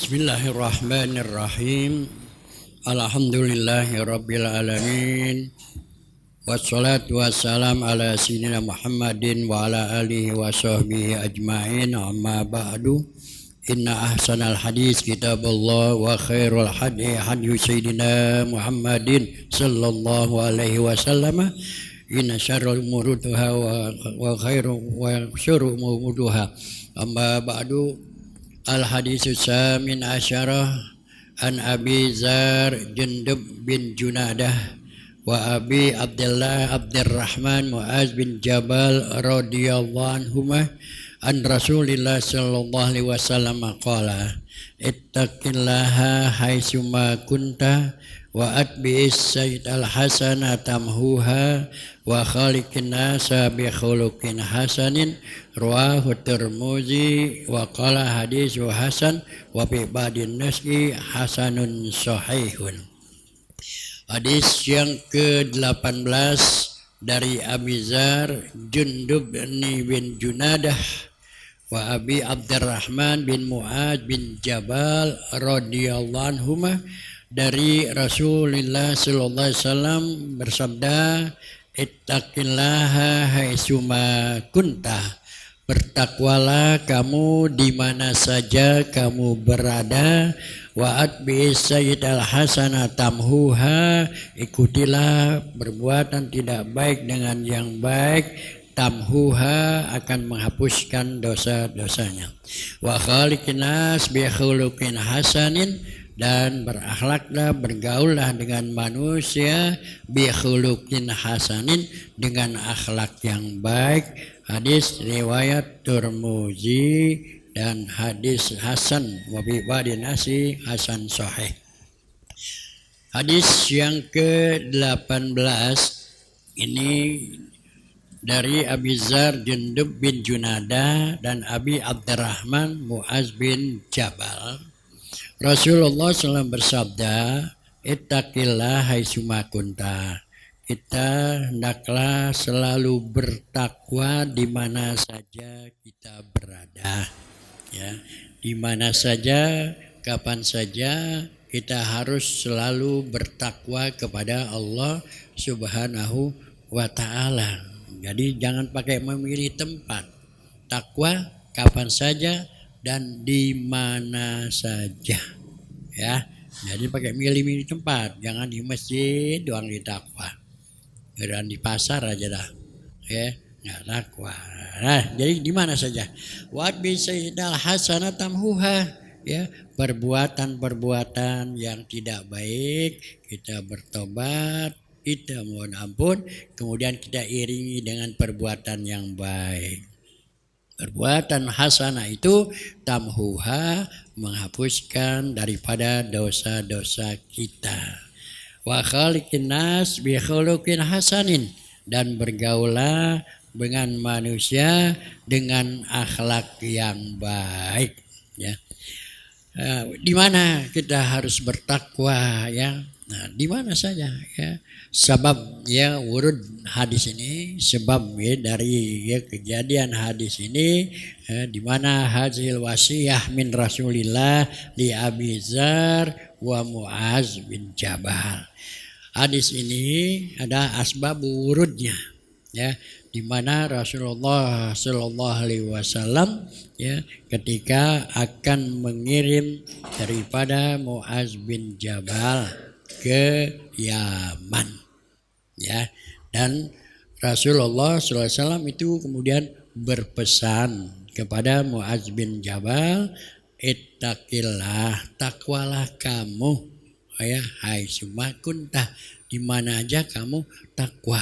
Bismillahirrahmanirrahim. Alhamdulillahirabbil alamin. Wassalatu wassalam ala sayyidina Muhammadin wa ala alihi wa sahbihi ajma'in. Amma ba'du. Inna ahsanal hadis kitabullah wa khairul hadi hadi sayyidina Muhammadin sallallahu alaihi wasallam. Inna syarrul umuri wa khairu wa syarrul umuri. Amma ba'du. Al-hadithu samin asyarah an Abi Zar Jundub bin Junadah wa Abi Abdullah Abdurrahman Muaz bin Jabal radhiyallahu anhumah an Rasulillah sallallahu alaihi wasallam qala ittaqillaha haitsuma kunta wa atbi'is sayyidal hasana tamhuha wa khaliqin nasa bi khuluqin hasanin rawahu Tirmidzi wa qala haditsu hasan wa bi ba'din nasi hasanun sahihun. Hadis yang ke-18 dari Abi Zar Jundub bin Junadah wa Abi Abdurrahman bin Muaz bin Jabal radhiyallahu anhumah dari Rasulullah sallallahu alaihi wasallam bersabda, ittaqillaha haitsuma kunta, bertakwalah kamu di mana saja kamu berada, wa atbi'is sayyidal hasana tamhuha, ikutilah perbuatan tidak baik dengan yang baik, tamhuha akan menghapuskan dosa-dosanya, wa khaliqin nas bi khuluqin hasanin, dan berakhlaklah bergaullah dengan manusia bi khuluqin hasanin, dengan akhlak yang baik. Hadis riwayat Tirmidzi dan hadis hasan wa bi ba'din nasi hasan sahih. Hadis yang ke-18 ini dari Abi Zar Jundub bin Junadah dan Abi Abdurrahman Muaz bin Jabal. Rasulullah SAW bersabda, ittaqillah haitsuma kunta, kita hendaklah selalu bertakwa di mana saja kita berada, ya, di mana saja, kapan saja kita harus selalu bertakwa kepada Allah Subhanahu wa ta'ala. Jadi jangan pakai memilih tempat, takwa kapan saja dan di mana saja, ya. Jadi pakai milih-milih tempat, jangan di masjid doang ditakwa, dan di pasar aja dah, ya, nggak takwa. Nah, jadi di mana saja. Wa bi sayyidal hasanah tamhuha, ya, perbuatan-perbuatan yang tidak baik kita bertobat, kita mohon ampun, kemudian kita iringi dengan perbuatan yang baik. Perbuatan hasanah itu tamhuha, menghapuskan daripada dosa-dosa kita. Wa khaliqin nas bi khuluqin hasanin, dan bergaulah dengan manusia dengan akhlak yang baik, ya. Di mana kita harus bertakwa, ya. Nah, di mana saja, ya. Sebab, ya, urut hadis ini, sebab, ya, dari, ya, kejadian hadis ini, di mana hasil wasiyah min Rasulillah li Abi Zar wa Muaz bin Jabal. Hadis ini ada asbab urutnya, ya, di mana Rasulullah sallallahu alaihi wasallam, ya, ketika akan mengirim daripada Muaz bin Jabal ke Yaman, ya, dan Rasulullah SAW itu kemudian berpesan kepada Muaz bin Jabal, ittaqillah, takwalah kamu, ya, haitsuma kunta, di mana aja kamu takwa,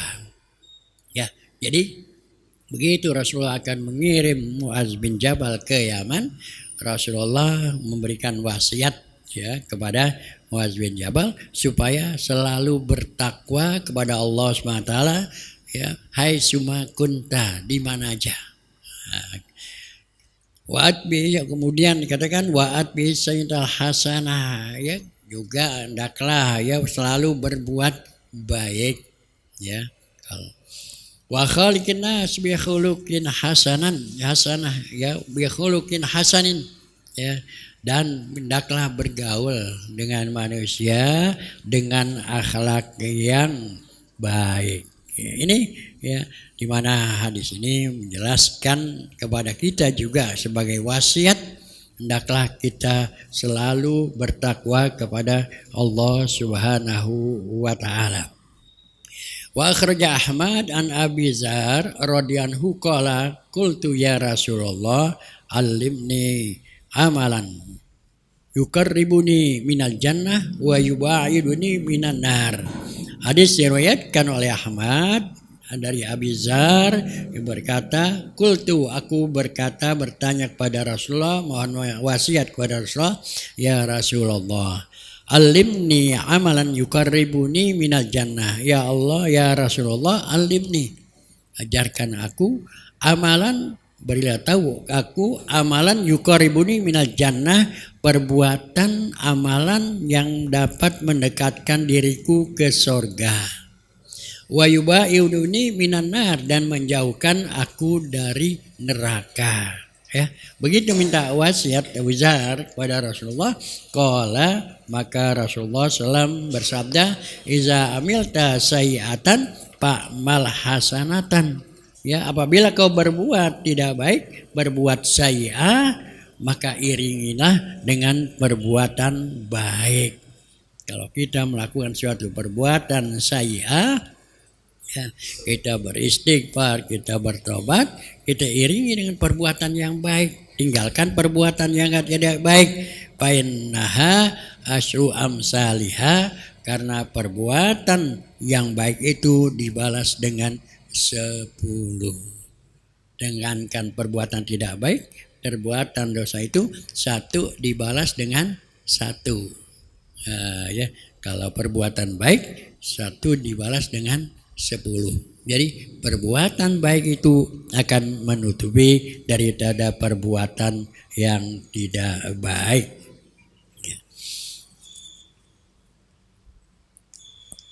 ya. Jadi begitu Rasulullah akan mengirim Muaz bin Jabal ke Yaman, Rasulullah memberikan wasiat, ya, kepada Muaz bin Jabal supaya selalu bertakwa kepada Allah SWT, ya, haitsuma kunta, di mana aja. Wa'at bi, kemudian dikatakan wa'at bi sayyidal hasanah, ya, juga hendaklah, ya, selalu berbuat baik, ya. Wa khaliqin nas bi khuluqin hasanah, ya, bi khuluqin hasanin, ya, dan hendaklah bergaul dengan manusia dengan akhlak yang baik. Ini ya, di mana hadis ini menjelaskan kepada kita juga sebagai wasiat, hendaklah kita selalu bertakwa kepada Allah Subhanahu wa taala. Wa akhraja Ahmad an Abi Dzar radhiyallahu qala qultu ya Rasulullah allimni amalan yuqarribuni minal jannah wa yubaiduni minan nar. Hadis diriwayatkan oleh Ahmad dari Abi Dzar yang berkata, qultu, aku berkata bertanya kepada Rasulullah, mohon wasiat kepada Rasulullah, ya Rasulullah, alimni amalan yuqarribuni minal jannah. Ya Allah, ya Rasulullah, alimni, ajarkan aku amalan, berilah tahu aku amalan yuqarribuni minal jannah, perbuatan amalan yang dapat mendekatkan diriku ke surga. Wa yubaiduni minan nar, dan menjauhkan aku dari neraka. Ya, begitu minta wasiat Abu Dzar kepada Rasulullah. Qala, maka Rasulullah SAW bersabda, iza amilta sayiatan fa'mal hasanatan. Ya, apabila kau berbuat tidak baik, berbuat sayi'ah, maka iringilah dengan perbuatan baik. Kalau kita melakukan suatu perbuatan sayi'ah, ya, kita beristighfar, kita bertobat, kita iringi dengan perbuatan yang baik, tinggalkan perbuatan yang tidak baik. Fainnaha asyru amsalihha, karena perbuatan yang baik itu dibalas dengan 10. Dengankan perbuatan tidak baik, perbuatan dosa itu 1 dibalas dengan 1. Ya, kalau perbuatan baik 1 dibalas dengan 10. Jadi perbuatan baik itu akan menutupi daripada perbuatan yang tidak baik.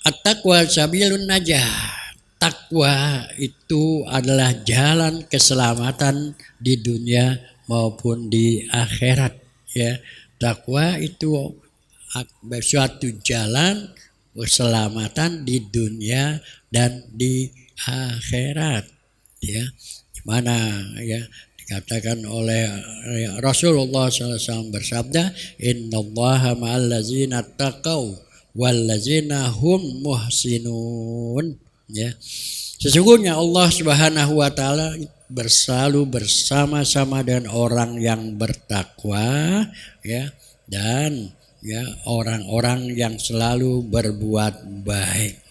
At-taqwa sabilun najah. Takwa itu adalah jalan keselamatan di dunia maupun di akhirat. Ya, takwa itu suatu jalan keselamatan di dunia dan di akhirat. Ya, di mana ya dikatakan oleh Rasulullah SAW bersabda, innallaha ma'al ladzina taqaw wal ladzina hum muhsinun. Ya, sesungguhnya Allah Subhanahu wa taala selalu bersama-sama dengan orang yang bertakwa, ya, dan ya orang-orang yang selalu berbuat baik.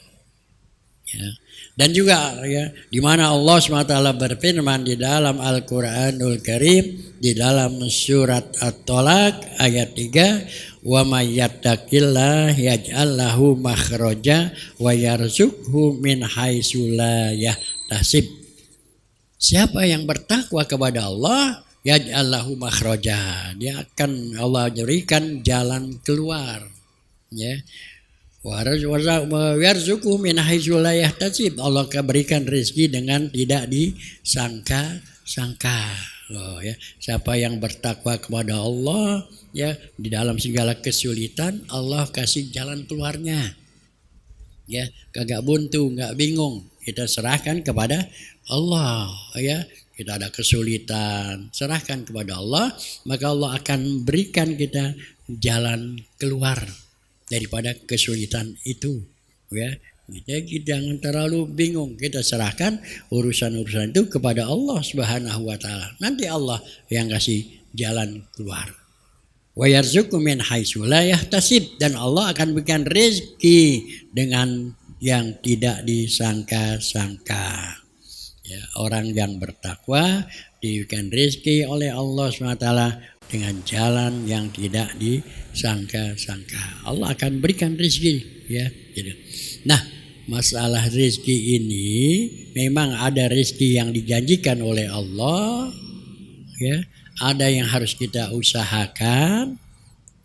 Ya. Dan juga ya, di mana Allah SWT berfirman di dalam Al-Qur'anul Karim di dalam surat At-Tolak ayat 3, wa may yattaqillah yaj'al lahu makhraja wa yarzuqhu min haitsu la yahtasib. Siapa yang bertakwa kepada Allah, yaj'al lahu makhraja, dia akan Allah berikan jalan keluar. Ya. Warzuqhu min haitsu la yahtasib, Allah akan berikan rezeki dengan tidak disangka-sangka. Oh, ya. Siapa yang bertakwa kepada Allah, ya, di dalam segala kesulitan Allah kasih jalan keluarnya. Ya, kagak buntu, enggak bingung. Kita serahkan kepada Allah, ya. Kita ada kesulitan, serahkan kepada Allah, maka Allah akan berikan kita jalan keluar daripada kesulitan itu, ya. Jadi jangan terlalu bingung, kita serahkan urusan-urusan itu kepada Allah Subhanahu wa taala. Nanti Allah yang kasih jalan keluar. Wa yarzuqhu min haitsu la yahtasib, dan Allah akan berikan rezeki dengan yang tidak disangka-sangka. Ya, orang yang bertakwa diberikan rezeki oleh Allah SWT dengan jalan yang tidak disangka-sangka. Allah akan berikan rezeki, ya, gitu. Nah, masalah rezeki ini memang ada rezeki yang dijanjikan oleh Allah, ya, ada yang harus kita usahakan,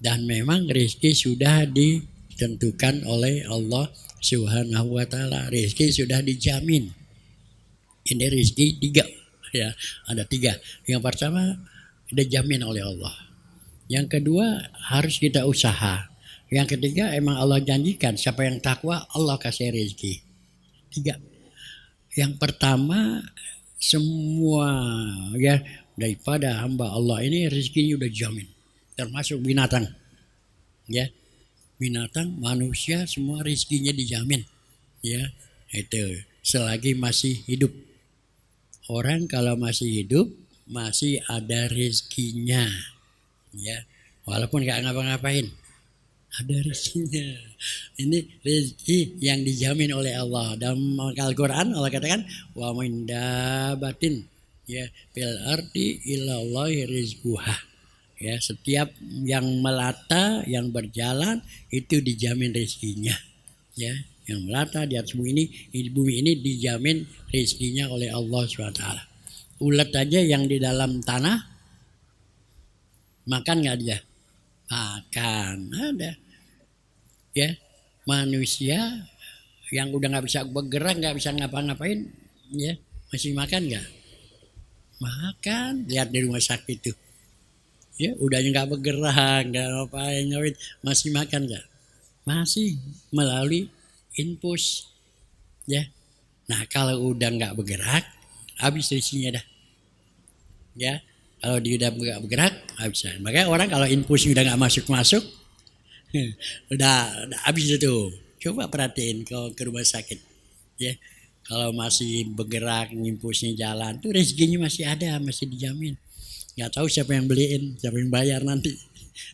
dan memang rezeki sudah ditentukan oleh Allah Subhanahu wa taala. Rezeki sudah dijamin. Ini rezeki 3, ya, ada 3. Yang pertama dijamin oleh Allah. Yang kedua harus kita usaha. Yang ketiga emang Allah janjikan siapa yang takwa Allah kasih rezeki. Tiga. Yang pertama semua ya daripada hamba Allah ini rezekinya udah jamin. Termasuk binatang. Ya. Binatang, manusia semua rezekinya dijamin. Ya. Itu selagi masih hidup. Orang kalau masih hidup masih ada rezekinya. Ya. Walaupun nggak ngapa-ngapain. Ada rezekinya. Ini rezeki yang dijamin oleh Allah. Dalam Al-Quran Allah katakan wa min dabatin ya fil ardi ilallahi rizquha. Ya, setiap yang melata, yang berjalan itu dijamin rezekinya. Ya, yang melata di atas bumi ini dijamin rezekinya oleh Allah SWT. Ulat aja yang di dalam tanah makan nggak dia? Makan, ada. Ya, manusia yang udah nggak bisa bergerak, nggak bisa ngapa-ngapain, ya masih makan nggak? Makan. Lihat di rumah sakit tuh, ya udah nggak bergerak, nggak ngapain, masih makan nggak? Masih melalui infus, ya. Nah kalau udah nggak bergerak, habis isinya dah, ya. Kalau dia udah nggak bergerak, habis. Makanya orang kalau infusnya udah nggak masuk, udah habis itu. Coba perhatiin kalau ke rumah sakit, ya. Kalau masih bergerak, infusnya jalan, tuh rezekinya masih ada, masih dijamin. Nggak tahu siapa yang beliin, siapa yang bayar nanti.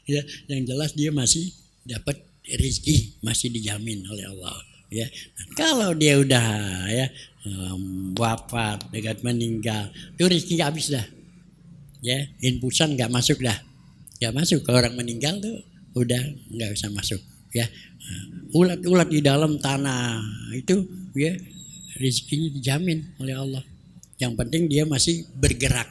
Ya, yang jelas dia masih dapat rezeki, masih dijamin oleh Allah. Ya, nah, kalau dia udah ya wafat, dekat meninggal, tuh rezeki habis dah. Ya, infusan nggak masuk dah, nggak masuk. Kalau orang meninggal tuh udah nggak bisa masuk. Ya, ulat-ulat di dalam tanah itu ya rezekinya dijamin oleh Allah. Yang penting dia masih bergerak,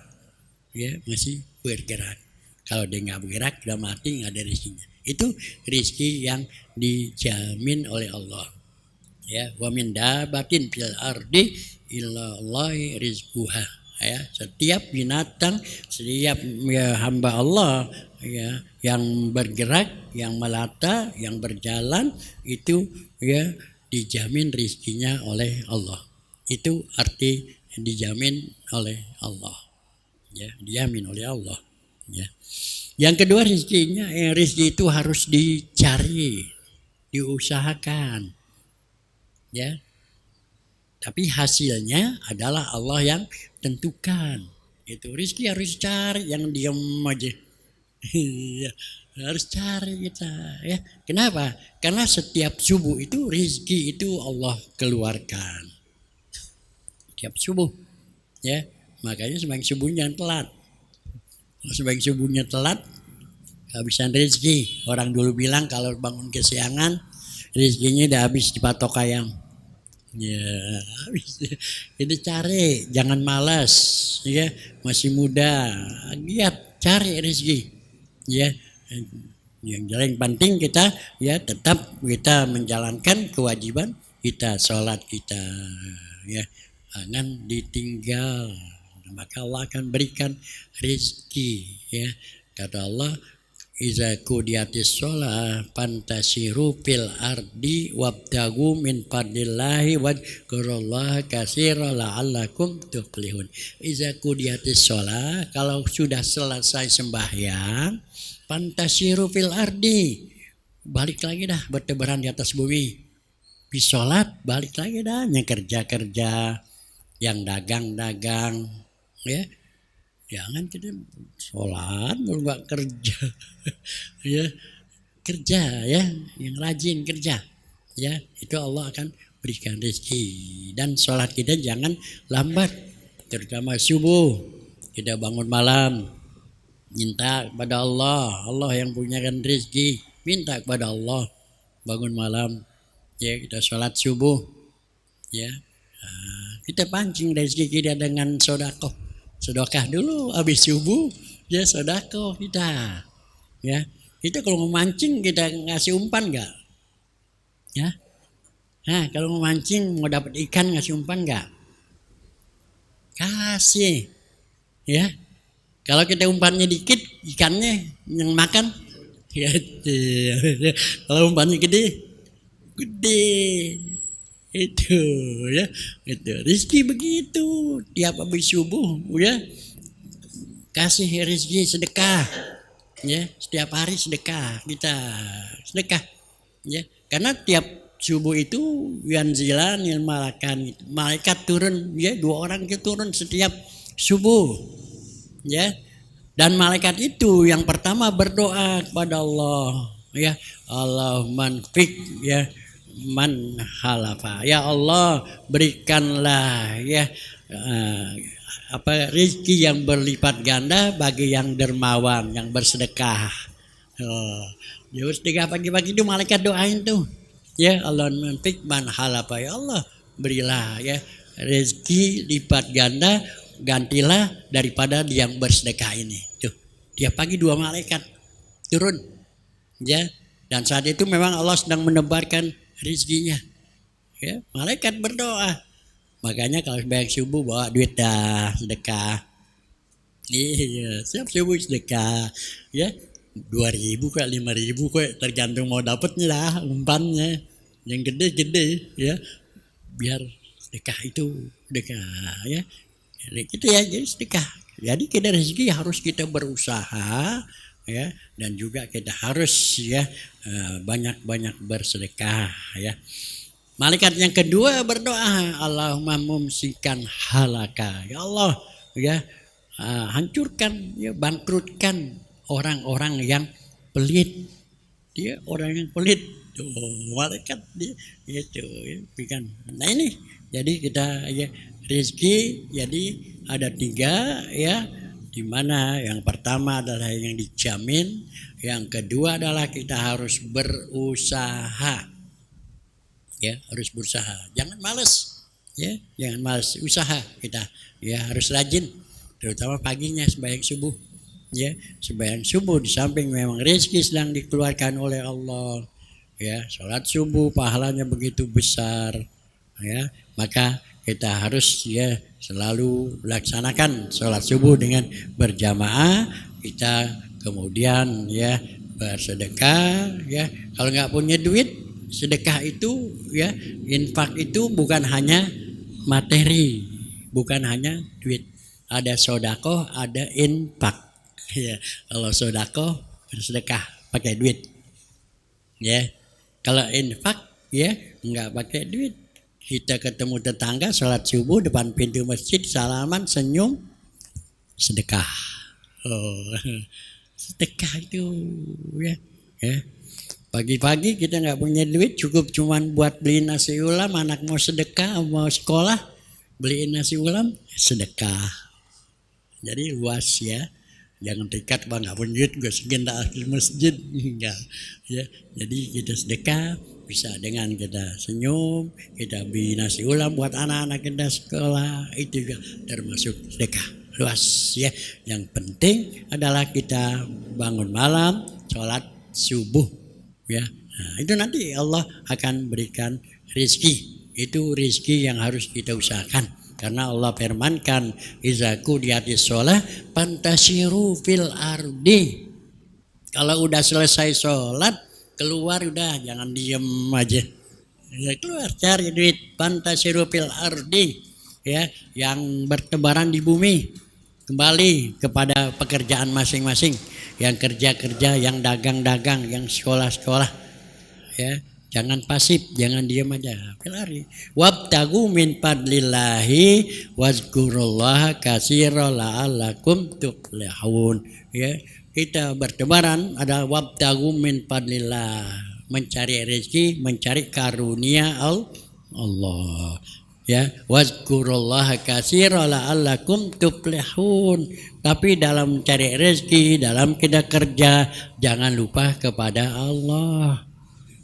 ya masih bergerak. Kalau dia nggak bergerak udah mati, nggak ada rezekinya. Itu rezeki yang dijamin oleh Allah. Ya, wa min dabatin fil ardi illallahi rizquha. Ya, setiap binatang, setiap ya, hamba Allah ya yang bergerak, yang melata, yang berjalan itu ya dijamin rezekinya oleh Allah. Itu arti dijamin oleh Allah. Ya, dijamin oleh Allah. Ya. Yang kedua rezekinya, rezeki itu harus dicari, diusahakan. Ya. Tapi hasilnya adalah Allah yang tentukan. Itu rezeki harus cari, yang diam aja. Ya, harus cari kita ya. Kenapa? Karena setiap subuh itu rezeki itu Allah keluarkan. Setiap subuh. Ya. Makanya sembahyang subuhnya telat. Sembahyang subuhnya telat, kehabisan rezeki. Orang dulu bilang kalau bangun kesiangan, rezekinya udah habis dipatok ayam. Ya, habis. Ini cari, jangan malas, ya. Masih muda, lihat cari rezeki, ya. Yang penting kita ya tetap kita menjalankan kewajiban kita, sholat kita, ya. Jangan ditinggal, maka Allah akan berikan rezeki, ya. Kata Allah, iza qudiyatis shalah fantasiru fil ardi wabtagu min fadlillahi wadhkurullaha katsiran la'allakum tuflihun. Iza qudiyatis shalah, kalau sudah selesai sembahyang, fantasiru fil ardi, balik lagi dah bertebaran di atas bumi. Habis sholat balik lagi dah, yang kerja-kerja, yang dagang-dagang, ya. Jangan kita sholat mau nggak kerja, ya kerja ya, yang rajin kerja, ya itu Allah akan berikan rezeki. Dan sholat kita jangan lambat, terutama subuh. Kita bangun malam, minta kepada Allah, Allah yang punyakan rezeki, minta kepada Allah. Bangun malam, ya kita sholat subuh, ya kita pancing rezeki kita dengan sedekah dulu habis subuh, ya sedekah kita, ya kita kalau mau mancing kita ngasih umpan nggak, ya. Nah kalau mau mancing mau dapat ikan ngasih umpan nggak? Kasih, ya. Kalau kita umpannya dikit, ikannya yang makan. Kalau umpannya gede, gede. Itu ya, itu rezeki begitu. Tiap habis subuh, ya kasih rezeki sedekah. Ya, setiap hari sedekah kita sedekah. Ya, karena tiap subuh itu yanzilanil malakan, malaikat turun, ya 2 orang itu turun setiap subuh, ya. Dan malaikat itu yang pertama berdoa kepada Allah, ya Allah manfik, ya man halafa, ya Allah berikanlah ya rezeki yang berlipat ganda bagi yang dermawan, yang bersedekah. Oh, ya sedekah pagi-pagi itu malaikat doain tuh. Ya Allah manfik man halafa, ya Allah berilah ya rezeki lipat ganda, gantilah daripada yang bersedekah ini. Tuh, tiap pagi 2 malaikat turun. Ya, dan saat itu memang Allah sedang menebarkan rezekinya. Ya, malaikat berdoa. Makanya kalau sembahyang subuh bawa duit dah sedekah. Iya, siap subuh sedekah. Ya, 2.000 kok 5.000 kok tergantung mau dapatnya lah umpannya. Yang gede-gede ya. Biar sedekah itu sedekah ya. Gitu ya, jadi sedekah. Jadi kita rezeki harus kita berusaha ya, dan juga kita harus ya banyak-banyak bersedekah ya. Malaikat yang kedua berdoa, Allahumma mumsikan halaka, ya Allah ya hancurkan ya, bangkrutkan orang-orang yang pelit, dia orang yang pelit. Tuh, malaikat dia itu ya, nah ini jadi kita ya rezeki jadi ada 3 ya, di mana yang pertama adalah yang dijamin, yang kedua adalah kita harus berusaha. Ya, harus berusaha. Jangan malas. Ya, jangan malas, usaha kita. Ya, harus rajin. Terutama paginya sembahyang subuh. Ya, sembahyang subuh di samping memang rezeki sedang dikeluarkan oleh Allah. Ya, salat subuh pahalanya begitu besar. Ya, maka kita harus ya selalu laksanakan salat subuh dengan berjamaah. Kita kemudian ya bersedekah ya. Kalau nggak punya duit, sedekah itu ya, infak itu bukan hanya materi, bukan hanya duit. Ada sodako, ada infak. Ya, kalau sodako bersedekah pakai duit. Ya, kalau infak ya nggak pakai duit. Kita ketemu tetangga, sholat subuh depan pintu masjid, salaman, senyum, sedekah. Oh, sedekah itu ya. Ya. Pagi-pagi kita nggak punya duit, cukup cuman buat beliin nasi ulam, anak mau sedekah, mau sekolah, beliin nasi ulam, sedekah. Jadi luas ya, jangan terikat bang nggak punya duit, gue segenda di masjid, enggak. Ya, jadi kita sedekah bisa dengan kita senyum, kita beli nasi ulam buat anak-anak kita sekolah, itu juga termasuk sedekah. Luas ya. Yang penting adalah kita bangun malam, sholat subuh. Ya, nah, itu nanti Allah akan berikan rezeki. Itu rezeki yang harus kita usahakan. Karena Allah firmankan, iza qudiyatis shalah fantasiru fil ardi. Kalau udah selesai sholat, keluar udah, jangan diem aja. Ya, keluar cari duit, fantasiru fil ardi. Ya, yang bertebaran di bumi. Kembali kepada pekerjaan masing-masing, yang kerja-kerja, yang dagang-dagang, yang sekolah-sekolah, ya jangan pasif, jangan diam aja, pelari. Wabtagu min fadlillahi wazkurullaha katsiran la'allakum tuflihun. Ya, kita bertebaran ada wabtagu min fadlillah, mencari rezeki, mencari karunia Allah. Ya, wazkurullaha katsiran la'allakum tuflihun. Tapi dalam mencari rezeki, dalam kita kerja, jangan lupa kepada Allah.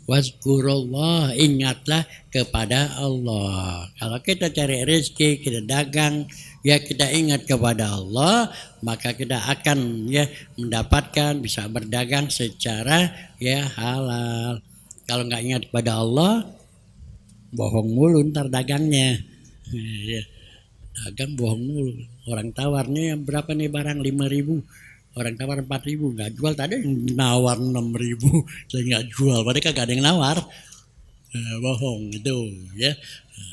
Wazkurullah, ingatlah kepada Allah. Kalau kita cari rezeki, kita dagang, ya kita ingat kepada Allah, maka kita akan ya mendapatkan, bisa berdagang secara ya halal. Kalau nggak ingat kepada Allah, bohong mulu ntar dagangnya. dagang bohong mulu. Orang tawarnya yang berapa nih barang 5.000, orang tawar 4.000 nggak jual. Tadi yang nawar 6.000 saya nggak jual, padahal kagak ada yang nawar. Bohong itu ya.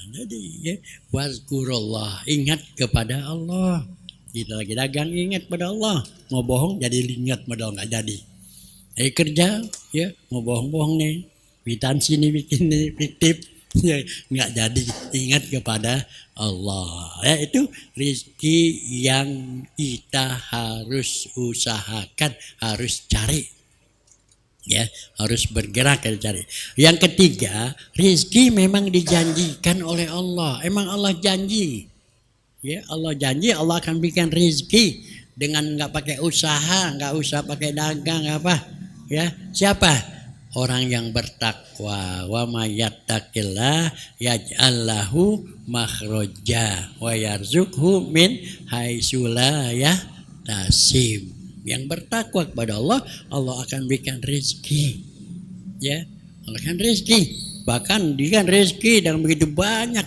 Jadi ya, wazkurullah, ingat kepada Allah. Kita lagi dagang ingat pada Allah. Mau bohong jadi ingat modal nggak jadi. Kerja ya mau bohong-bohong nih, bikin sini bikin nih fiktif ya nggak jadi, ingat kepada Allah. Ya itu rezeki yang kita harus usahakan, harus cari. Ya, harus bergerak cari. Yang ketiga, rezeki memang dijanjikan oleh Allah. Emang Allah janji. Ya, Allah janji Allah akan bikin rezeki dengan nggak pakai usaha, nggak usah pakai dagang apa. Ya, siapa? Orang yang bertakwa. Wa may yattaqillah yaj'al lahu makhraja wa yarzuqhu min haitsu la yahtasib. Yang bertakwa kepada Allah, Allah akan berikan rezeki. Ya, Allah akan rezeki. Bahkan dia rezeki dan begitu banyak.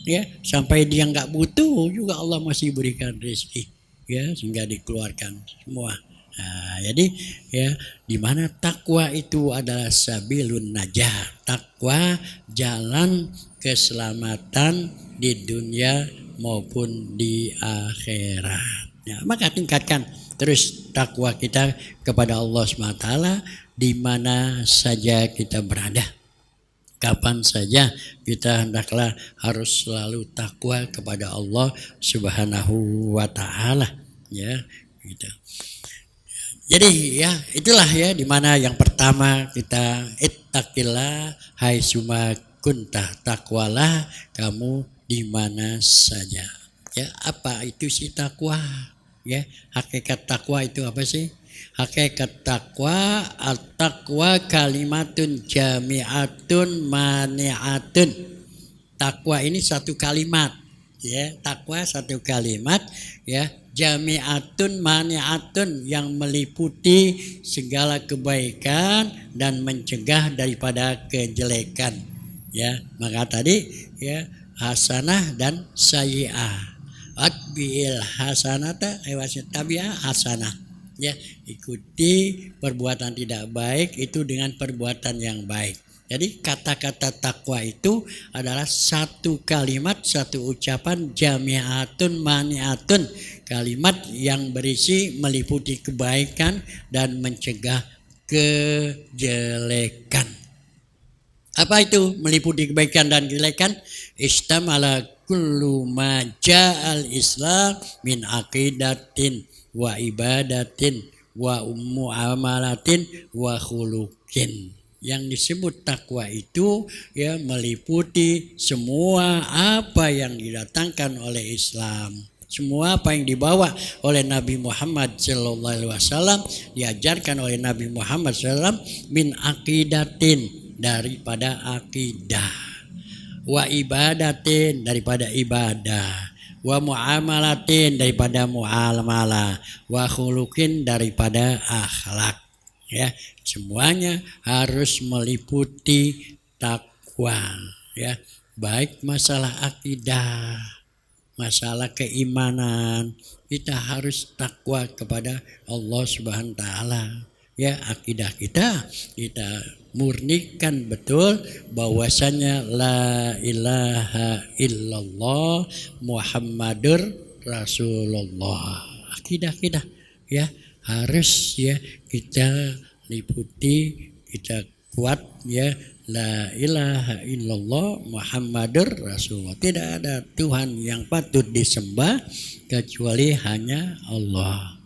Ya, sampai dia nggak butuh juga Allah masih berikan rezeki. Ya, sehingga dikeluarkan semua. Nah, jadi ya, di mana takwa itu adalah sabilun najah. Takwa jalan keselamatan di dunia maupun di akhirat. Ya, maka tingkatkan terus takwa kita kepada Allah SWT di mana saja kita berada. Kapan saja kita hendaklah harus selalu takwa kepada Allah Subhanahu wa taala ya gitu. Jadi ya itulah ya di mana yang pertama kita ittaqillah haitsuma kunta, takwalah kamu di mana saja. Ya, apa itu sih takwa? Ya, hakikat takwa itu apa sih? Hakikat takwa, at-taqwa kalimatun jami'atun mani'atun. Takwa ini satu kalimat, ya. Takwa satu kalimat, ya. Jami'atun mani'atun yang meliputi segala kebaikan dan mencegah daripada kejelekan. Ya, maka tadi ya hasanah dan sayyi'ah. Atbi'il hasanata tabi'ah hasanah. Ya, ikuti perbuatan tidak baik itu dengan perbuatan yang baik. Jadi kata-kata takwa itu adalah satu kalimat, satu ucapan jami'atun mani'atun, kalimat yang berisi meliputi kebaikan dan mencegah kejelekan. Apa itu meliputi kebaikan dan kejelekan? Istamala kullu ma ja'al Islam min aqidatin wa ibadatin wa muamalatin wa khuluqin. Yang disebut takwa itu ya meliputi semua apa yang didatangkan oleh Islam, semua apa yang dibawa oleh Nabi Muhammad SAW, diajarkan oleh Nabi Muhammad SAW, min aqidatin daripada akidah, wa ibadatin daripada ibadah, wa muamalatin daripada muamalah, wa khuluqin daripada akhlak. Ya, semuanya harus meliputi takwa. Ya, baik masalah akidah, masalah keimanan, kita harus takwa kepada Allah Subhanahu wa taala. Ya, akidah kita murnikan betul bahwasanya la ilaha illallah Muhammadur Rasulullah. Akidah kita ya harus ya kita liputi, kita kuat ya la ilaha illallah Muhammadur Rasulullah. Tidak ada Tuhan yang patut disembah kecuali hanya Allah.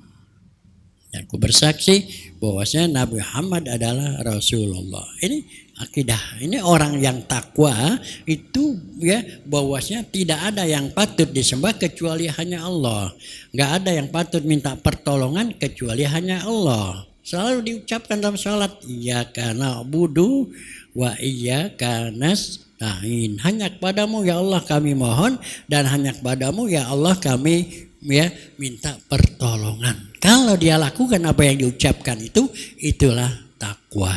Dan aku bersaksi bahwasanya Nabi Muhammad adalah Rasulullah. Ini akidah. Ini orang yang takwa itu ya bahwasanya tidak ada yang patut disembah kecuali hanya Allah. Enggak ada yang patut minta pertolongan kecuali hanya Allah. Selalu diucapkan dalam salat, iyyaka na'budu wa iyyaka nasta'in. Hanya kepadamu ya Allah kami mohon dan hanya kepadamu ya Allah kami ya minta pertolongan. Kalau dia lakukan apa yang diucapkan itu, itulah takwa.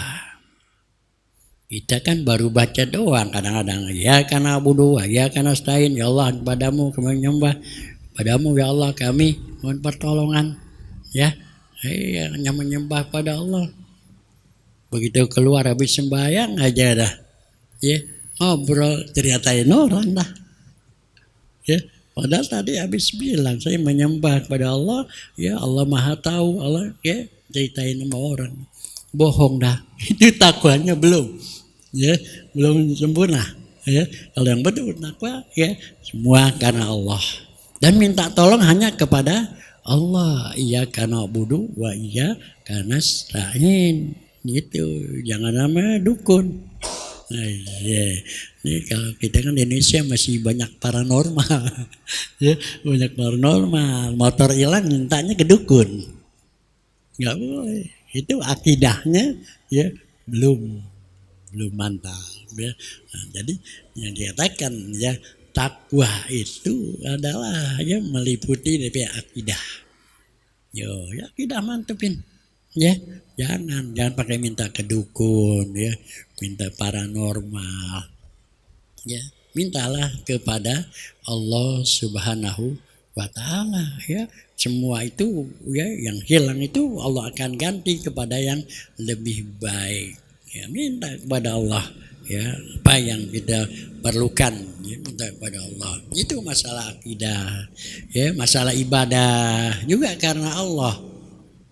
Kita kan baru baca doang kadang-kadang. Ya karena abudu, ya karena stain, ya Allah padamu kami menyembah, padamu ya Allah kami mohon pertolongan. Ya, hanya menyembah pada Allah. Begitu keluar habis sembahyang aja dah. Ya, ngobrol ceritain orang dah. Ya, padahal tadi habis bilang saya menyembah kepada Allah, ya Allah Maha tahu, Allah ya ceritain sama orang. Bohong dah. Itu takwanya belum. Ya, belum sempurna. Ya, kalau yang betul takwa ya semua karena Allah. Dan minta tolong hanya kepada Allah. Iya karena budu wa iya karena stain. Gitu. Jangan namanya dukun. Nah, ya. Ini kalau kita kan di Indonesia masih banyak paranormal. Ya, banyak paranormal. Motor hilang mintanya ke dukun. Enggak boleh. Itu akidahnya ya belum mantap ya. Nah, jadi yang dikatakan ya takwa itu adalah ya meliputi dari akidah. Yo, ya akidah mantepin. Ya, jangan pakai minta ke dukun ya, minta paranormal. Ya, mintalah kepada Allah Subhanahu wa taala ya. Semua itu ya yang hilang itu Allah akan ganti kepada yang lebih baik. Ya, minta kepada Allah ya apa yang kita perlukan ya, minta kepada Allah. Itu masalah akidah ya, masalah ibadah juga karena Allah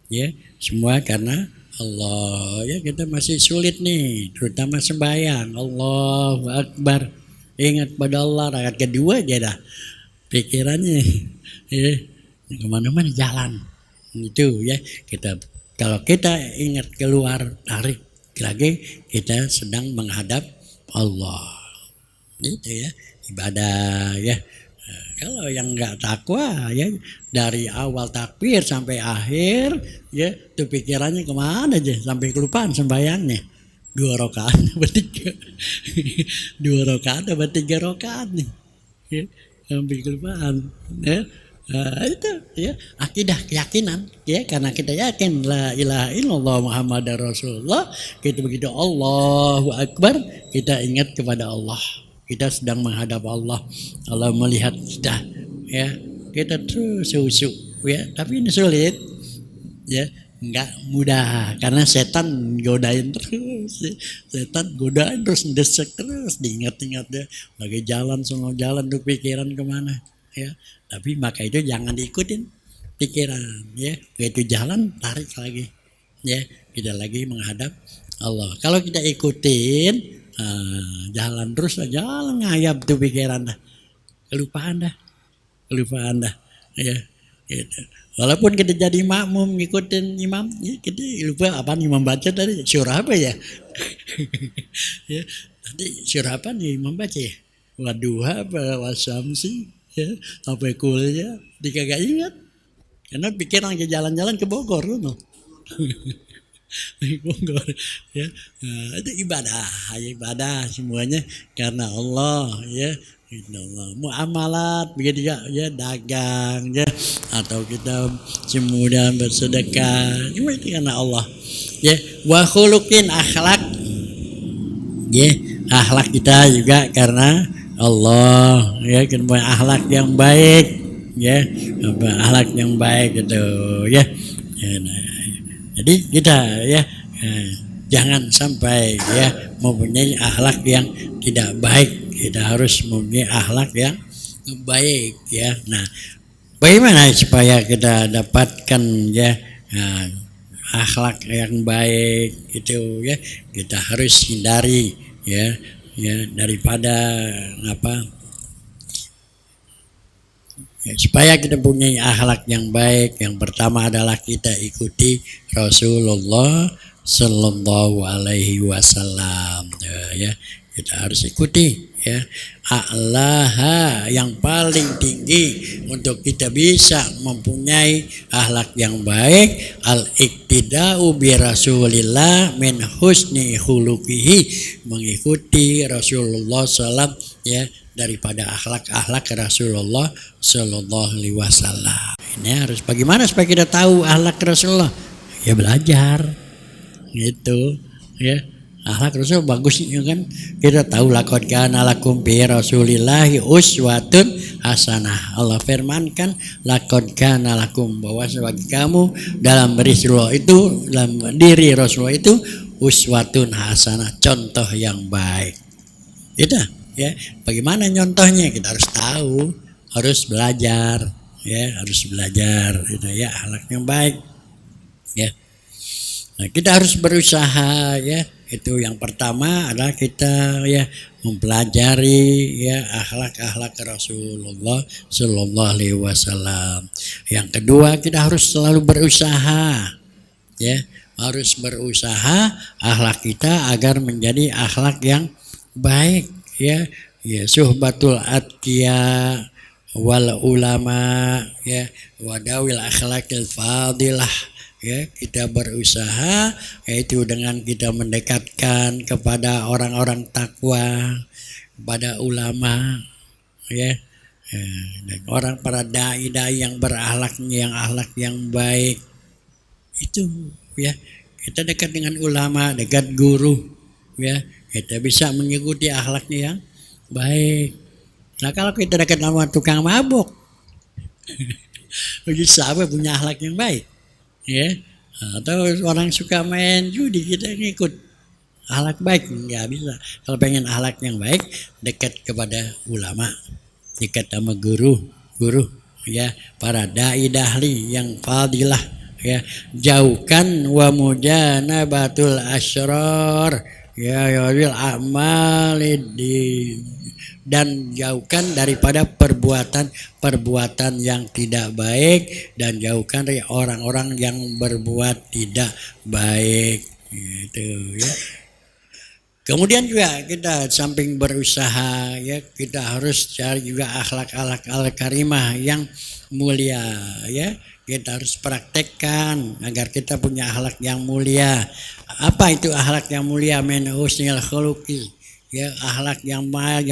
ya, semua karena Allah ya. Kita masih sulit nih terutama sembahyang. Allahu Akbar, ingat pada Allah. Rakaat kedua aja dah pikirannya ya kemana-mana jalan itu ya. Kita kalau kita ingat keluar tarik lagi kita sedang menghadap Allah. Itu ya ibadah ya. Kalau yang enggak takwa ya dari awal takbir sampai akhir ya tuh pikirannya kemana aja sampai kelupaan sembahyangnya. 2 rakaat bertiga 2 rakaat atau 3 rakaat nih ya, sampai kelupaan ya. Itu ya akidah keyakinan ya, karena kita yakin la ilaha illallah Muhammadar Rasulullah. Kita begitu Allahu Akbar kita ingat kepada Allah, kita sedang menghadap Allah, Allah melihat kita ya, kita terus susuk ya. Tapi ini sulit ya, enggak mudah karena setan godain terus ya. Setan godain terus desek terus diingat-ingat ya, lagi jalan semua jalan tuh pikiran kemana ya. Tapi maka itu jangan diikutin pikiran ya, begitu jalan tarik lagi ya, kita lagi menghadap Allah. Kalau kita ikutin jalan terus jalan ngayap tuh pikiran dah, kelupaan dah ya gitu. Walaupun kita jadi makmum ngikutin imam ya, kita lupa apa imam baca tadi surah apa ya ya tadi surah apa nih imam baca ya, waduha apa wasamsi ya, apa kulnya dikagak ingat karena pikiran ke jalan-jalan ke Bogor loh. Bogor ya. Nah, itu ibadah semuanya karena Allah ya. Allah. Muamalat begitu ya dagang ya, atau kita semudah bersedekah cuma itu karena Allah ya. Wa khuluqin akhlak ya, akhlak kita juga karena Allah ya, kan akhlak yang baik ya, akhlak yang baik itu ya. Jadi kita ya jangan sampai ya mempunyai akhlak yang tidak baik, kita harus mempunyai akhlak yang baik ya. Nah, bagaimana supaya kita dapatkan ya akhlak yang baik itu ya, kita harus hindari ya daripada apa ya, supaya kita punya akhlak yang baik. Yang pertama adalah kita ikuti Rasulullah Sallallahu Alaihi Wasallam ya, kita harus ikuti ya. A'laha yang paling tinggi untuk kita bisa mempunyai akhlak yang baik, al-iktida'u bi Rasulillah min husni khuluqihi, mengikuti Rasulullah SAW ya daripada akhlak Rasulullah Sallallahu Alaihi Wasallam. Ini harus bagaimana supaya kita tahu akhlak Rasulullah? Ya belajar gitu ya. Akhlak Rasul bagus kan. Kita tahu laqad kana lakum fi Rasulillahi uswatun hasanah. Allah firmankan laqad kana lakum, bahwa bagi kamu dalam diri Rasulullah itu uswatun hasanah, contoh yang baik. Itu ya. Bagaimana contohnya? Kita harus tahu, harus belajar ya, itu ya, akhlak yang baik ya. Nah, kita harus berusaha ya. Itu yang pertama adalah kita ya mempelajari ya akhlak Rasulullah Sallallahu Alaihi Wasallam. Yang kedua, kita harus selalu berusaha ya, harus berusaha akhlak kita agar menjadi akhlak yang baik ya. Ya, suhbatul atqiya wal ulama ya wadawil akhlakil fadilah. Ya, kita berusaha yaitu dengan kita mendekatkan kepada orang-orang takwa, kepada ulama ya, dan orang para dai yang berakhlaknya, yang akhlak yang baik itu ya. Kita dekat dengan ulama, dekat guru ya, kita bisa mengikuti akhlaknya yang baik. Nah, kalau kita dekat sama tukang mabuk bisa apa punya akhlak yang baik ya? Atau orang suka main judi, kita ngikut akhlak baik? Nggak bisa. Kalau pengen akhlak yang baik, dekat kepada ulama, dekat sama guru ya, para dai dahli yang fadilah ya. Jauhkan wa mujanabatul asyrar ya yawil a'malid, dan jauhkan daripada perbuatan yang tidak baik, dan jauhkan dari orang-orang yang berbuat tidak baik gitu ya. Kemudian juga kita samping berusaha ya, kita harus cari juga akhlak al-karimah yang mulia ya. Kita harus praktekkan agar kita punya akhlak yang mulia. Apa itu akhlak yang mulia? Min husnil khuluqi ya, akhlak yang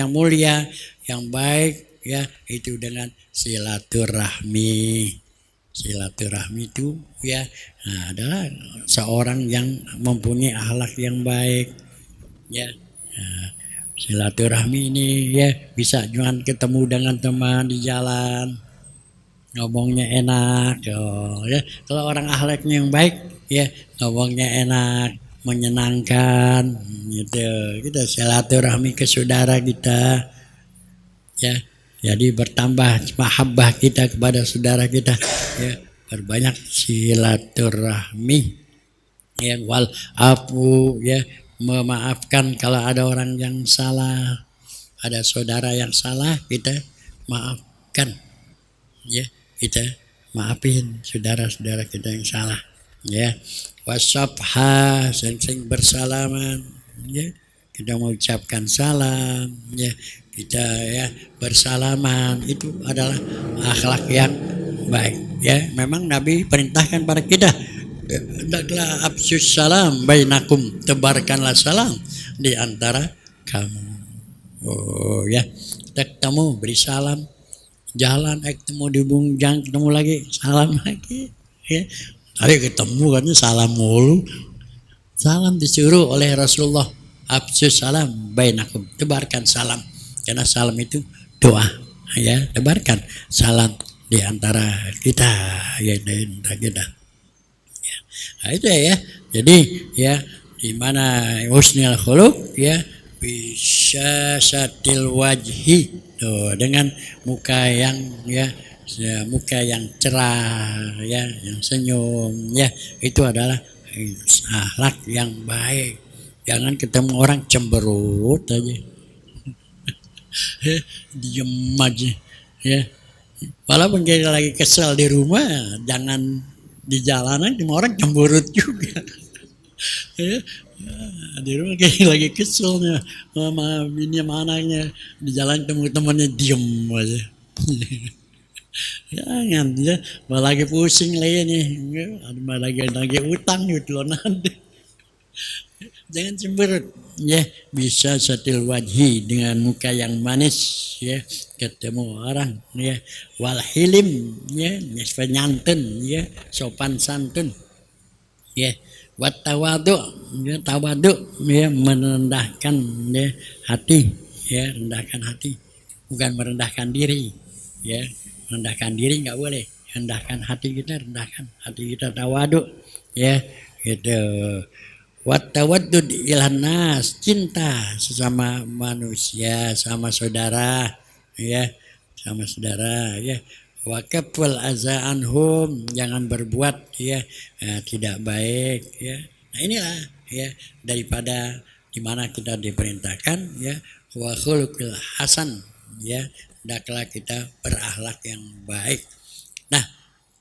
mulia, yang baik ya, itu dengan silaturahmi. Silaturahmi itu ya adalah seorang yang mempunyai akhlak yang baik ya. Silaturahmi ini ya bisa jangan ketemu dengan teman di jalan, ngomongnya enak ya. Kalau orang akhlaknya yang baik ya, ngomongnya enak, menyenangkan gitu. Kita silaturahmi ke saudara kita ya, jadi bertambah mahabbah kita kepada saudara kita ya. Berbanyak silaturahmi ya, wal afu ya, memaafkan kalau ada orang yang salah, ada saudara yang salah, kita maafkan ya, kita maafin saudara-saudara kita yang salah ya. Wasabha, sering bersalaman ya, kita mengucapkan salam ya, kita ya bersalaman, itu adalah akhlak yang baik ya. Memang Nabi perintahkan pada kita, hendaklah afsyus salam bainakum, tebarkanlah salam di antara kamu. Oh ya, kita ketemu beri salam, jalan ketemu di bungjang, ketemu lagi salam lagi ya. Hari ketemu kan salam mulu. Salam disuruh oleh Rasulullah, afsyus salam bainakum, tebarkan salam, karena salam itu doa ya. Tebarkan salam di antara kita ya, di antara kita ya. Nah, itu ya. Jadi ya, di mana husnul khuluq ya, bisa satil wajhi tuh, dengan muka yang ya, muka yang cerah ya, yang senyum ya, itu adalah akhlak yang baik. Jangan ketemu orang cemberut aja diem aja ya. Walaupun kita lagi kesel di rumah, jangan di jalanan cuma orang cemberut juga ya. Di rumah kayak lagi kesel nih sama bini sama anaknya, di jalan temu temannya diem aja jangan ya, malah lagi pusing lagi nih, malah lagi utang gitu loh nanti. Jangan cemberut ya, bisa satil wajhi, dengan muka yang manis ya, ketemu orang ya. Wal hilim ya, nyantun ya, sopan santun ya. Wat tawadu, ya tawadu, ya merendahkan ya hati, ya rendahkan hati, bukan merendahkan diri, ya merendahkan diri nggak boleh, rendahkan hati kita, rendahkan hati kita tawadu, ya gitu. Wat tawaddud ilan nas, cinta sesama manusia, sama saudara, ya sama saudara, ya. Wa kaful aza anhum, jangan berbuat ya tidak baik ya. Nah inilah ya daripada di mana kita diperintahkan ya wa khuluqil hasan ya, hendaklah kita berakhlak yang baik. Nah,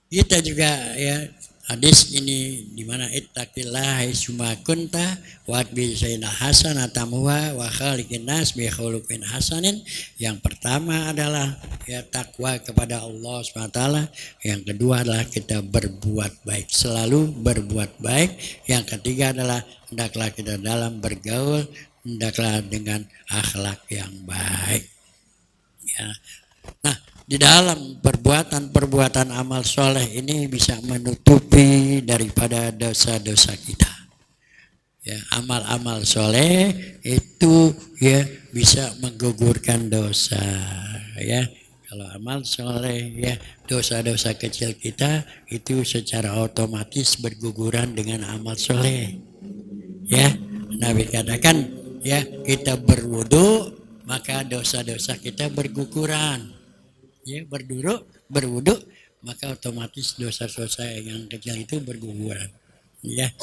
kita juga ya hadis ini di mana ittaqillah haitsuma kunta wa bi sayyidina hasanatan wa khaliqin nas bi khuluqin hasanin. Yang pertama adalah ya takwa kepada Allah SWT. Yang kedua adalah kita berbuat baik, selalu berbuat baik. Yang ketiga adalah hendaklah kita dalam bergaul hendaklah dengan akhlak yang baik. Ya. Nah, di dalam perbuatan amal soleh ini bisa menutupi daripada dosa-dosa kita. Ya, amal-amal soleh itu ya bisa menggugurkan dosa. Ya, kalau amal soleh ya dosa-dosa kecil kita itu secara otomatis berguguran dengan amal soleh. Ya, Nabi katakan ya kita berwudu maka dosa-dosa kita berguguran. Ya berwudu maka otomatis dosa-dosa yang kecil itu berguguran. Ya,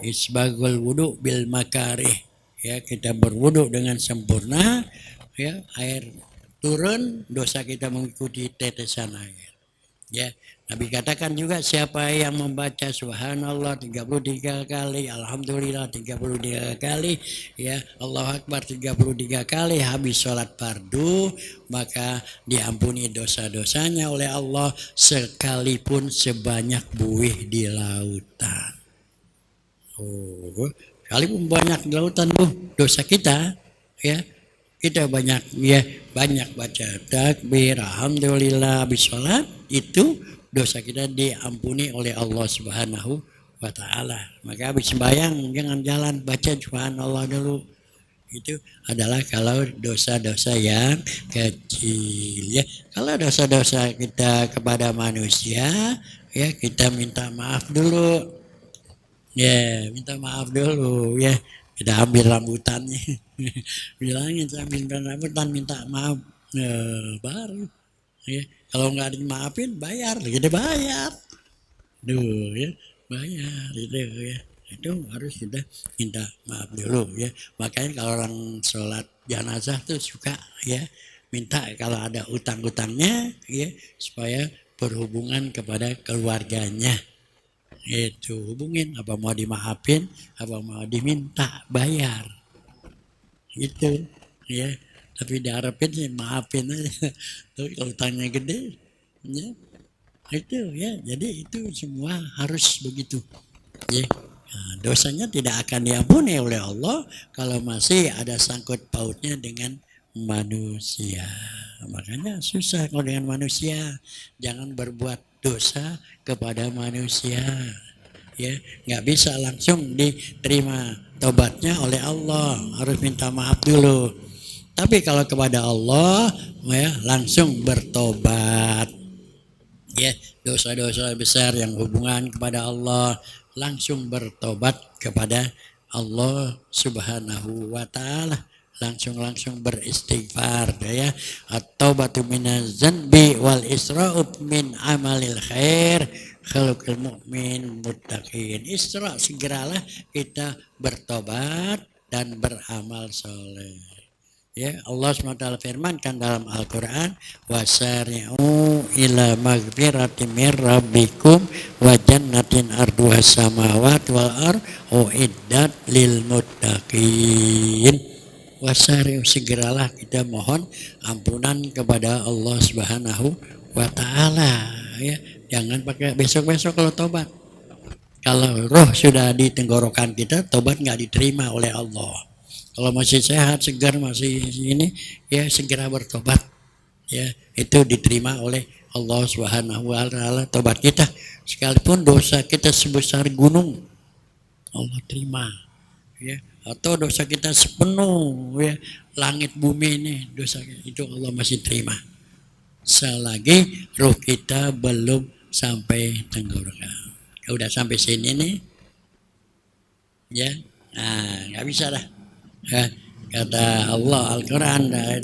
isbagul wudu bil makarih. Ya, kita berwudu dengan sempurna. Ya, air turun, dosa kita mengikuti tetesan air. Ya, Nabi katakan juga siapa yang membaca subhanallah 33 kali, alhamdulillah 33 kali, ya Allahu Akbar 33 kali habis sholat fardu, maka diampuni dosa-dosanya oleh Allah sekalipun sebanyak buih di lautan. Oh, sekalipun banyak di lautan dosa kita, ya kita banyak baca takbir, alhamdulillah habis sholat, itu dosa kita diampuni oleh Allah Subhanahu wa taala. Maka habis sembahyang jangan jalan, baca subhanallah dulu. Itu adalah kalau dosa-dosa yang kecil ya. Kalau dosa-dosa kita kepada manusia ya kita minta maaf dulu. Ya, minta maaf dulu ya. Kita ambil rambutannya. Bilangin saya minta rambutan, minta maaf. Baru ya. Kalau nggak dimaafin bayar, kita bayar. Duh ya, bayar itu ya. Itu harus kita minta maaf dulu ya. Makanya kalau orang sholat jenazah tuh suka ya minta kalau ada utang-utangnya ya supaya berhubungan kepada keluarganya. Itu hubungin apa mau dimaafin, apa mau diminta bayar. Itu ya. Tapi diharapin sih maafin aja. Tapi kalau utangnya gede ya itu ya. Jadi itu semua harus begitu. Ya. Nah, dosanya tidak akan diampuni oleh Allah kalau masih ada sangkut pautnya dengan manusia. Makanya susah kalau dengan manusia. Jangan berbuat dosa kepada manusia. Ya, nggak bisa langsung diterima tobatnya oleh Allah. Harus minta maaf dulu. Tapi kalau kepada Allah, ya langsung bertobat. Ya, dosa-dosa besar yang hubungan kepada Allah langsung bertobat kepada Allah Subhanahu wa taala, langsung beristighfar ya. At-taubatu minaz zanbi wal isra'u min amalil khair khalqul mu'min muttaqin. Isra, segeralah kita bertobat dan beramal soleh. Ya, Allah SWT firmankan dalam Al-Quran, wasari'u ila magfiratin min rabbikum wa jannatin arduha samawati wal ard uiddat lil muttaqin. Wasari'u, segeralah kita mohon ampunan kepada Allah Subhanahu wa taala ya. Jangan pakai besok-besok kalau tobat. Kalau roh sudah di tenggorokan kita, tobat nggak diterima oleh Allah. Kalau masih sehat, segar, masih ini, ya segera bertobat. Ya, itu diterima oleh Allah Subhanahu wa taala tobat kita. Sekalipun dosa kita sebesar gunung. Allah terima. Ya, atau dosa kita sepenuh ya langit bumi ini dosa itu Allah masih terima selagi roh kita belum sampai tenggorokan. Udah sampai sini nih ya, nah nggak bisa dah ya. Kata Allah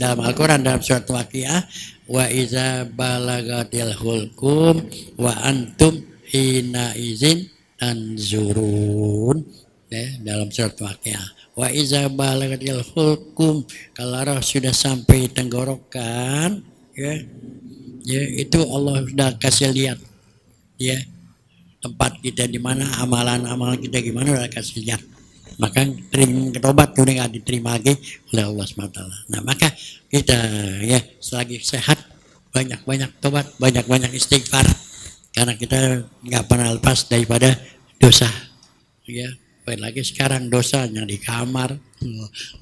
dalam Al-Quran dalam surat Waqiah, wa iza balagatil hulkum wa antum hina izin anzurun ya, dalam surat Waqiah. Wa iza balagatil hulkum, kalau roh sudah sampai tenggorokan ya, ya itu Allah sudah kasih lihat ya tempat kita di mana, amalan-amalan kita gimana udah kasih lihat. Maka tobat udah nggak diterima lagi oleh Allah SWT. Nah maka kita ya selagi sehat banyak-banyak tobat, banyak-banyak istighfar, karena kita nggak pernah lepas daripada dosa. Ya, apalagi sekarang dosa yang di kamar,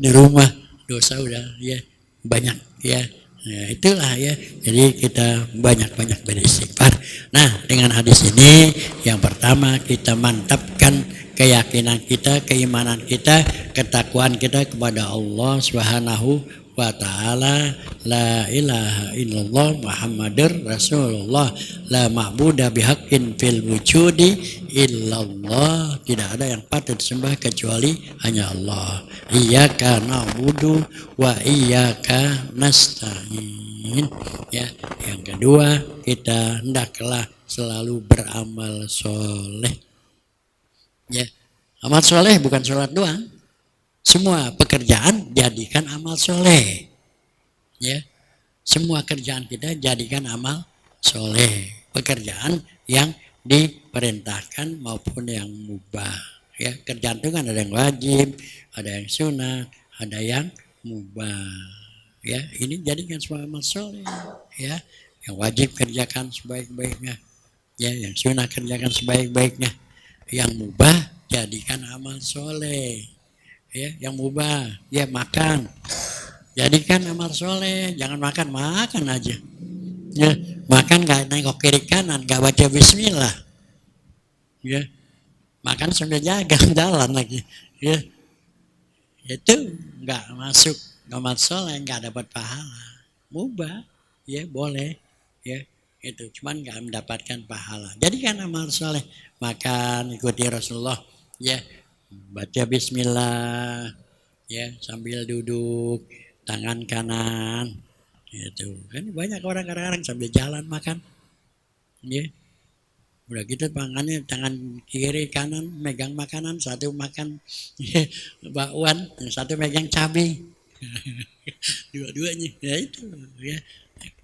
di rumah dosa udah ya banyak ya. Nah, itulah ya. Jadi kita banyak-banyak beristighfar. Nah, dengan hadis ini yang pertama kita mantapkan keyakinan kita, keimanan kita, ketakwaan kita kepada Allah Subhanahu wa ta'ala. La ilaha illallah Muhammadur Rasulullah, la ma'budu bihaqqin fil wujudi illallah. Tidak ada yang patut disembah kecuali hanya Allah. Iyyaka na'budu wa iyyaka nasta'in. Ya, yang kedua, kita hendaklah selalu beramal soleh. Ya, amal soleh bukan sholat doang. Semua pekerjaan jadikan amal soleh. Ya, semua kerjaan kita jadikan amal soleh. Pekerjaan yang diperintahkan maupun yang mubah. Ya, kerjaan itu kan ada yang wajib, ada yang sunat, ada yang mubah. Ya, ini jadikan semua amal soleh. Ya, yang wajib kerjakan sebaik-baiknya. Ya, yang sunat kerjakan sebaik-baiknya. Yang mubah jadikan amal soleh. Ya, yang mubah ya makan jadikan amal soleh. Jangan makan aja ya, makan nggak nengok kiri kanan, nggak baca bismillah ya, makan sambil jalan lagi ya, itu nggak masuk amal soleh, nggak dapat pahala. Mubah ya boleh ya, itu cuman nggak mendapatkan pahala. Jadikan amal soleh, makan ikuti Rasulullah ya, baca bismillah ya sambil duduk, tangan kanan gitu kan. Banyak orang kadang-kadang sambil jalan makan ya, udah gitu tangannya tangan kiri kanan megang makanan, satu makan ya, bakwan, yang satu megang cabai dua-duanya ya, itu ya.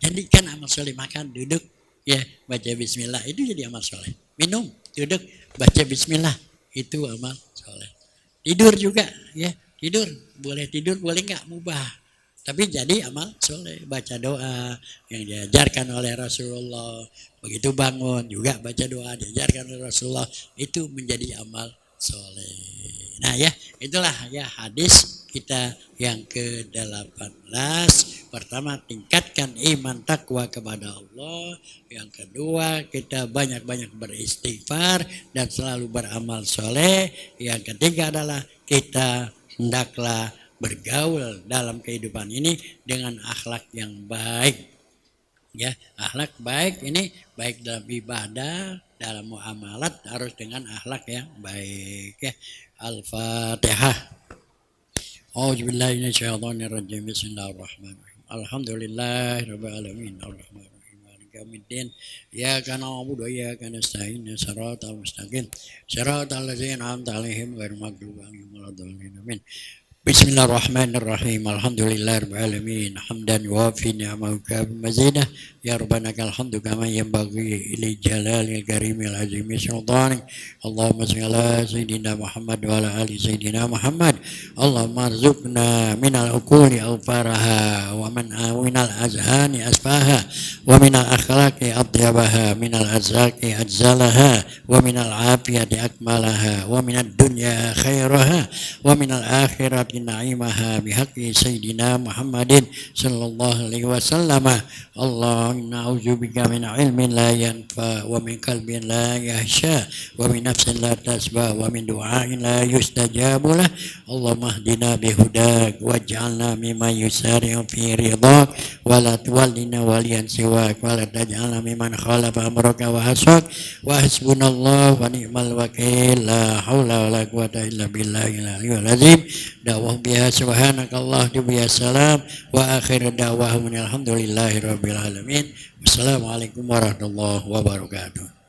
Jadikan amal soleh, makan duduk ya baca bismillah, itu jadi amal soleh. Minum duduk baca bismillah, itu amal soleh. Tidur juga ya, tidur boleh nggak mubah, tapi jadi amal soleh. Baca doa yang diajarkan oleh Rasulullah, begitu bangun juga baca doa diajarkan oleh Rasulullah, itu menjadi amal soleh. Nah ya, itulah ya hadis kita yang ke-18. Pertama, tingkatkan iman takwa kepada Allah. Yang kedua, kita banyak-banyak beristighfar dan selalu beramal soleh. Yang ketiga adalah kita hendaklah bergaul dalam kehidupan ini dengan akhlak yang baik. Ya, akhlak baik ini baik dalam ibadah, dalam muamalat harus dengan akhlak yang baik ya. Al-Fatihah. A'udzubillahi minasyaitonirrajim. Bismillahirrahmanirrahim. Alhamdulillahirabbil alamin. Arrahmanirrahim. Maliki yaumiddin. Iyyaka na'budu wa iyyaka nasta'in. Shiratal mustaqim. Shiratal ladzina an'amta 'alaihim ghairil maghdubi 'alaihim waladdallin. Amin. Bismillahirrahmanirrahim. Alhamdulillahirabbil alamin. Hamdan yuwafi ni'amahu kafi mazidah. Ya Rabbana kal hamdu kama yanbaghi li jalalil karimil azimi sultani. Allahumma shalli ala sayyidina Muhammad wa ala ali sayyidina Muhammad. Allahumma arzuqna minal uquli awfaraha wa minal azhani asfaha wa minal akhlaqi atyabaha minal arzaqi ajzalaha wa minal afiyati akmalaha wa minad dunya khairaha wa minal akhirati نعيمها بحق سيدنا محمد صلى الله عليه وسلم. اللهم نعوذ بك من علم لا ينفع ومن قلب لا يخشى ومن نفس لا تشبع ومن دعاء لا يستجاب له. اللهم اهدنا بهداك واجعلنا ممن يسارع في رضاك ولا تولنا وليا سواك ولا تجعلنا ممن خالف أمرك وعصاك. وحسبنا الله ونعم الوكيل. لا حول ولا قوة إلا بالله العلي العظيم. دعوهم بها سبحانك الله بها السلام وآخر دعواهم الحمد لله رب العالمين. Wassalamualaikum warahmatullahi wabarakatuh.